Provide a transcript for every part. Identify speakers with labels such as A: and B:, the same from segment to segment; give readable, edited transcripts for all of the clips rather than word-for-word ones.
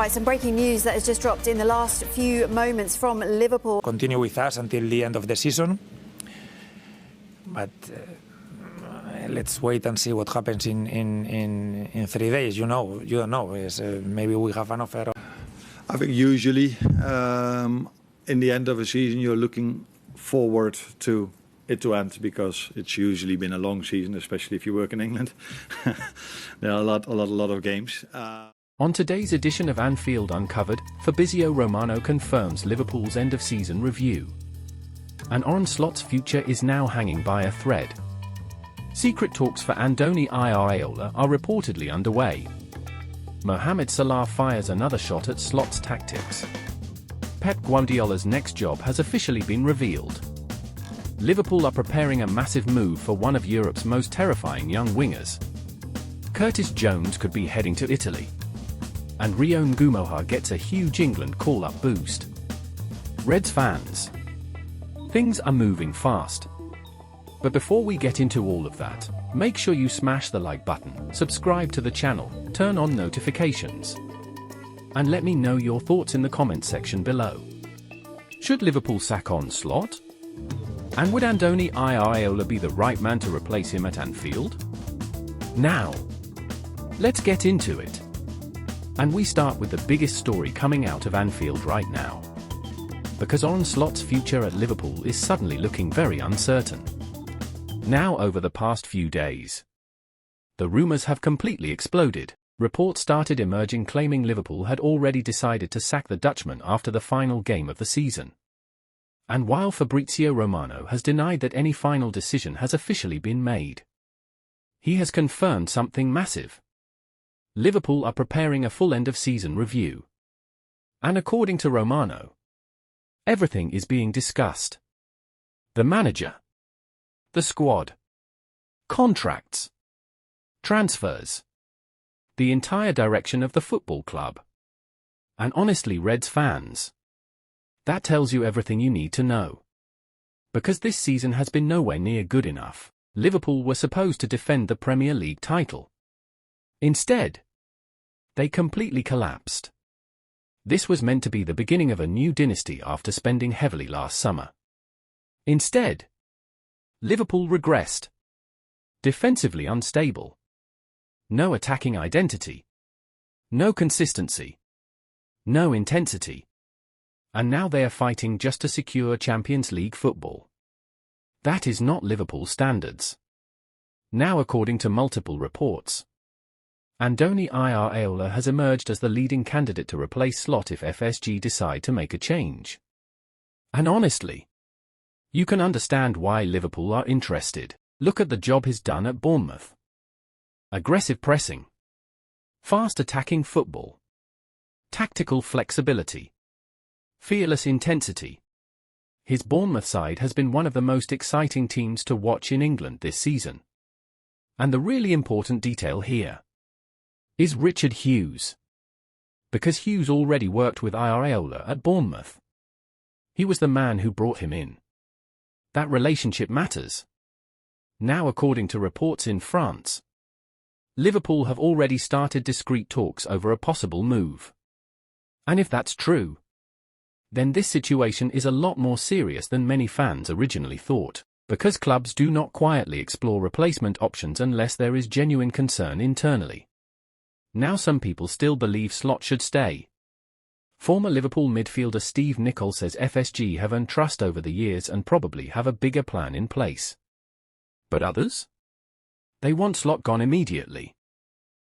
A: Right, some breaking news that has just dropped in the last few moments from Liverpool.
B: Continue with us until the end of the season, but let's wait and see what happens in 3 days. You don't know. Maybe we have an offer.
C: I think usually in the end of a season you're looking forward to it to end, because it's usually been a long season, especially if you work in England. There are a lot of games.
D: On today's edition of Anfield Uncovered, Fabrizio Romano confirms Liverpool's end-of-season review. And Arne Slot's future is now hanging by a thread. Secret talks for Andoni Iraola are reportedly underway. Mohamed Salah fires another shot at Slot's tactics. Pep Guardiola's next job has officially been revealed. Liverpool are preparing a massive move for one of Europe's most terrifying young wingers. Curtis Jones could be heading to Italy. And Rio Ngumoha gets a huge England call-up boost. Reds fans, things are moving fast. But before we get into all of that, make sure you smash the like button, subscribe to the channel, turn on notifications, and let me know your thoughts in the comments section below. Should Liverpool sack Arne Slot? And would Andoni Iraola be the right man to replace him at Anfield? Now, let's get into it. And we start with the biggest story coming out of Anfield right now. Because Arne Slot's future at Liverpool is suddenly looking very uncertain. Now, over the past few days, the rumours have completely exploded. Reports started emerging claiming Liverpool had already decided to sack the Dutchman after the final game of the season. And while Fabrizio Romano has denied that any final decision has officially been made, he has confirmed something massive. Liverpool are preparing a full end-of-season review. And according to Romano, everything is being discussed. The manager, the squad, contracts, transfers, the entire direction of the football club. And honestly, Reds fans, that tells you everything you need to know. Because this season has been nowhere near good enough. Liverpool were supposed to defend the Premier League title. Instead, they completely collapsed. This was meant to be the beginning of a new dynasty after spending heavily last summer. Instead, Liverpool regressed. Defensively unstable. No attacking identity. No consistency. No intensity. And now they are fighting just to secure Champions League football. That is not Liverpool standards. Now, according to multiple reports, Andoni Iraola has emerged as the leading candidate to replace Slot if FSG decide to make a change. And honestly, you can understand why Liverpool are interested. Look at the job he's done at Bournemouth. Aggressive pressing, fast attacking football, tactical flexibility, fearless intensity. His Bournemouth side has been one of the most exciting teams to watch in England this season. And the really important detail here is Richard Hughes. Because Hughes already worked with Iraola at Bournemouth. He was the man who brought him in. That relationship matters. Now, according to reports in France, Liverpool have already started discreet talks over a possible move. And if that's true, then this situation is a lot more serious than many fans originally thought, because clubs do not quietly explore replacement options unless there is genuine concern internally. Now, some people still believe Slot should stay. Former Liverpool midfielder Steve Nicol says FSG have earned trust over the years and probably have a bigger plan in place. But others? They want Slot gone immediately.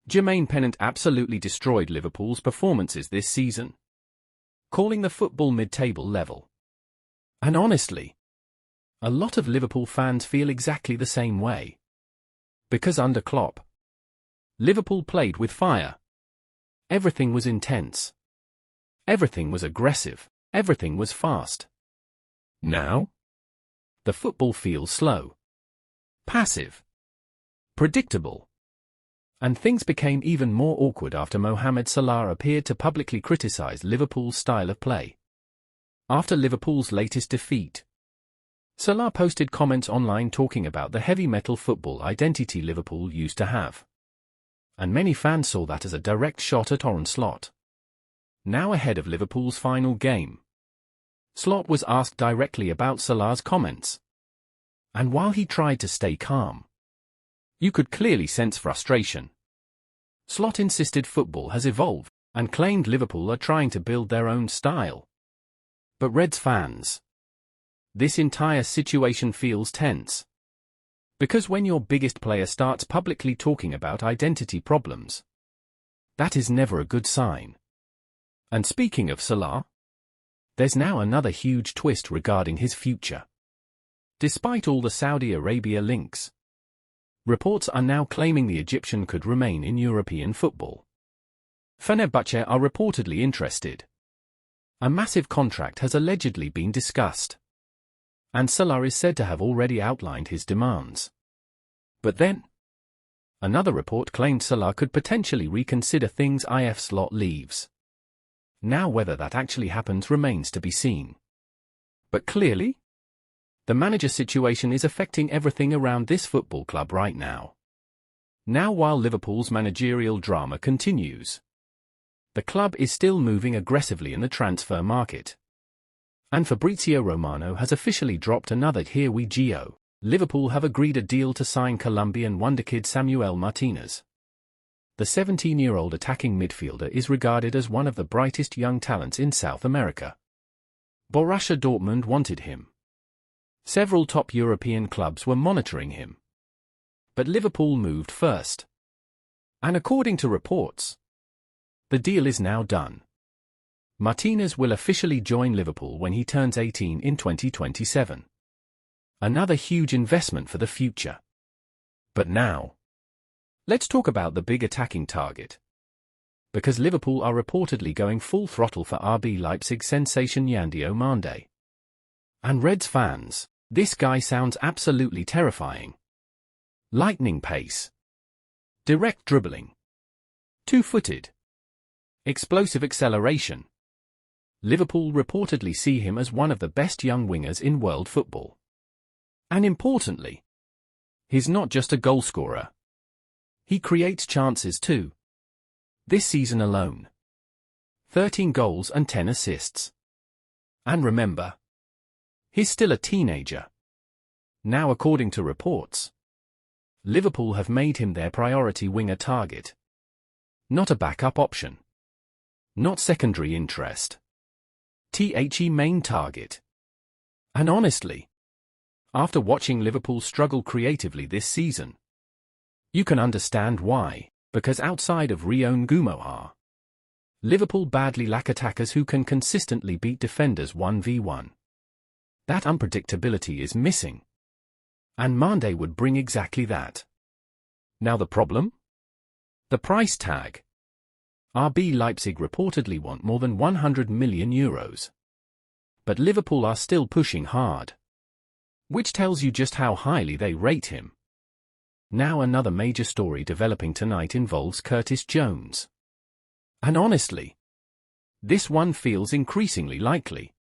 D: Jermaine Pennant absolutely destroyed Liverpool's performances this season, calling the football mid-table level. And honestly, a lot of Liverpool fans feel exactly the same way. Because under Klopp, Liverpool played with fire. Everything was intense. Everything was aggressive. Everything was fast. Now, the football feels slow, passive, predictable. And things became even more awkward after Mohamed Salah appeared to publicly criticize Liverpool's style of play. After Liverpool's latest defeat, Salah posted comments online talking about the heavy metal football identity Liverpool used to have. And many fans saw that as a direct shot at Arne Slot. now ahead of Liverpool's final game. Slot was asked directly about Salah's comments. And while he tried to stay calm, you could clearly sense frustration. Slot insisted football has evolved, and claimed Liverpool are trying to build their own style. But Reds fans, this entire situation feels tense. Because when your biggest player starts publicly talking about identity problems, that is never a good sign. And speaking of Salah, there's now another huge twist regarding his future. Despite all the Saudi Arabia links, reports are now claiming the Egyptian could remain in European football. Fenerbahce are reportedly interested. A massive contract has allegedly been discussed, and Salah is said to have already outlined his demands. But then, another report claimed Salah could potentially reconsider things if Slot leaves. Now whether that actually happens remains to be seen. But clearly, the manager situation is affecting everything around this football club right now. Now while Liverpool's managerial drama continues, the club is still moving aggressively in the transfer market. And Fabrizio Romano has officially dropped another "Here we go." Liverpool have agreed a deal to sign Colombian wonderkid Samuel Martinez. The 17-year-old attacking midfielder is regarded as one of the brightest young talents in South America. Borussia Dortmund wanted him. Several top European clubs were monitoring him. But Liverpool moved first. And according to reports, the deal is now done. Martinez will officially join Liverpool when he turns 18 in 2027. Another huge investment for the future. But now, let's talk about the big attacking target. Because Liverpool are reportedly going full throttle for RB Leipzig sensation Yande Diomande. And Reds fans, this guy sounds absolutely terrifying. Lightning pace. Direct dribbling. Two-footed. Explosive acceleration. Liverpool reportedly see him as one of the best young wingers in world football. And importantly, he's not just a goalscorer. He creates chances too. This season alone, 13 goals and 10 assists. And remember, he's still a teenager. Now according to reports, Liverpool have made him their priority winger target. Not a backup option. Not secondary interest. The main target. And honestly, after watching Liverpool struggle creatively this season, you can understand why, because outside of Rio Ngumoha, Liverpool badly lack attackers who can consistently beat defenders 1v1. That unpredictability is missing. And Mande would bring exactly that. Now the problem? The price tag. RB Leipzig reportedly want more than €100 million. But Liverpool are still pushing hard. Which tells you just how highly they rate him. Now another major story developing tonight involves Curtis Jones. And honestly, this one feels increasingly likely.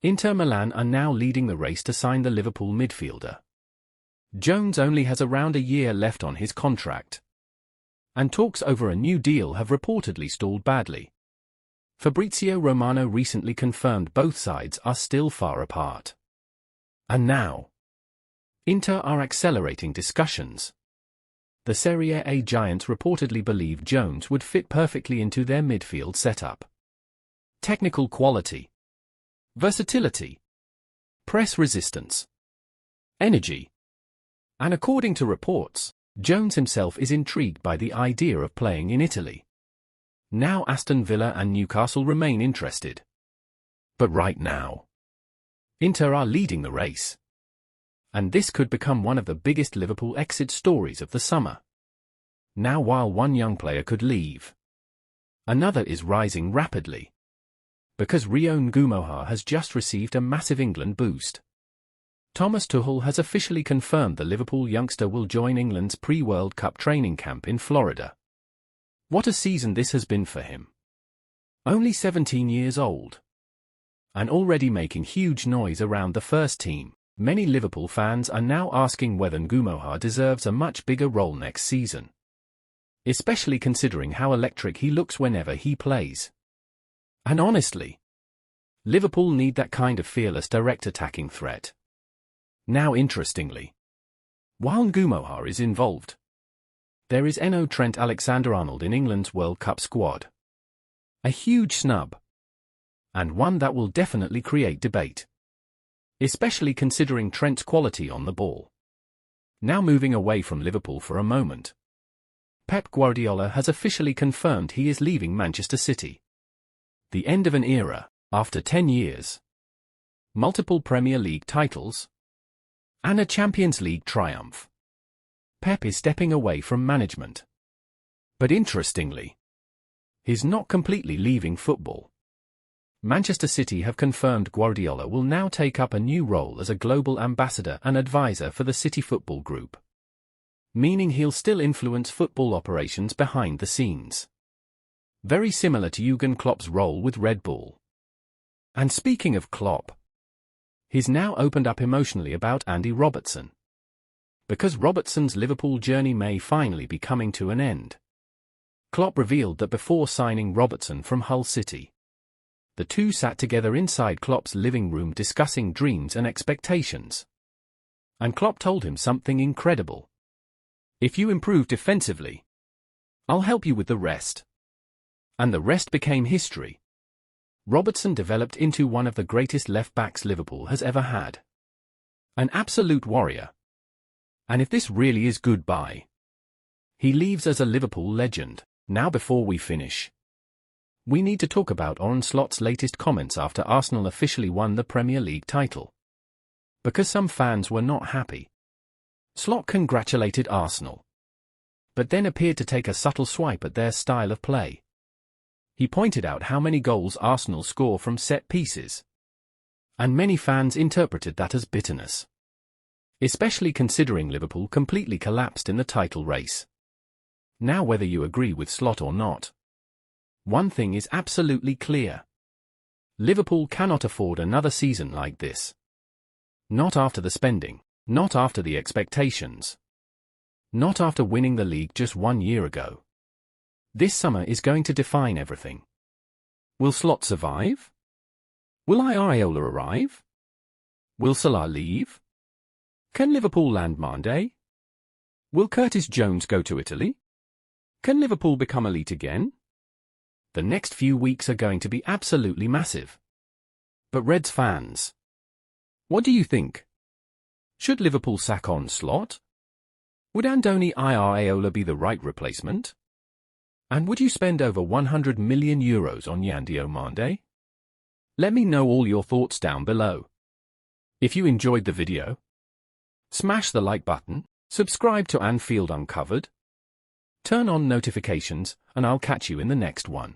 D: Inter Milan are now leading the race to sign the Liverpool midfielder. Jones only has around a year left on his contract. And talks over a new deal have reportedly stalled badly. Fabrizio Romano recently confirmed both sides are still far apart. And now, Inter are accelerating discussions. The Serie A giants reportedly believe Jones would fit perfectly into their midfield setup. Technical quality, versatility, press resistance, energy. And according to reports, Jones himself is intrigued by the idea of playing in Italy. Now Aston Villa and Newcastle remain interested. But right now, Inter are leading the race. And this could become one of the biggest Liverpool exit stories of the summer. Now while one young player could leave, another is rising rapidly. Because Rio Ngumoha has just received a massive England boost. Thomas Tuchel has officially confirmed the Liverpool youngster will join England's pre-World Cup training camp in Florida. What a season this has been for him. Only 17 years old. And already making huge noise around the first team. Many Liverpool fans are now asking whether Ngumoha deserves a much bigger role next season. Especially considering how electric he looks whenever he plays. And honestly, Liverpool need that kind of fearless direct attacking threat. Now interestingly, while Ngumoha is involved, there is no Trent Alexander-Arnold in England's World Cup squad. A huge snub. And one that will definitely create debate. Especially considering Trent's quality on the ball. Now moving away from Liverpool for a moment. Pep Guardiola has officially confirmed he is leaving Manchester City. The end of an era, after 10 years. Multiple Premier League titles. And a Champions League triumph. Pep is stepping away from management. But interestingly, he's not completely leaving football. Manchester City have confirmed Guardiola will now take up a new role as a global ambassador and advisor for the City Football Group. Meaning he'll still influence football operations behind the scenes. Very similar to Jurgen Klopp's role with Red Bull. And speaking of Klopp, he's now opened up emotionally about Andy Robertson. Because Robertson's Liverpool journey may finally be coming to an end. Klopp revealed that before signing Robertson from Hull City, the two sat together inside Klopp's living room discussing dreams and expectations. And Klopp told him something incredible. If you improve defensively, I'll help you with the rest. And the rest became history. Robertson developed into one of the greatest left-backs Liverpool has ever had. An absolute warrior. And if this really is goodbye, he leaves as a Liverpool legend. Now before we finish, we need to talk about Arne Slot's latest comments after Arsenal officially won the Premier League title. Because some fans were not happy. Slot congratulated Arsenal, but then appeared to take a subtle swipe at their style of play. He pointed out how many goals Arsenal score from set pieces. And many fans interpreted that as bitterness. Especially considering Liverpool completely collapsed in the title race. Now whether you agree with Slot or not, one thing is absolutely clear. Liverpool cannot afford another season like this. Not after the spending, not after the expectations. Not after winning the league just 1 year ago. This summer is going to define everything. Will Slot survive? Will Iraola arrive? Will Salah leave? Can Liverpool land Mande? Will Curtis Jones go to Italy? Can Liverpool become elite again? The next few weeks are going to be absolutely massive. But Reds fans, what do you think? Should Liverpool sack Arne Slot? Would Andoni Iraola be the right replacement? And would you spend over €100 million on Yande Diomande? Let me know all your thoughts down below. If you enjoyed the video, smash the like button, subscribe to Anfield Uncovered, turn on notifications, and I'll catch you in the next one.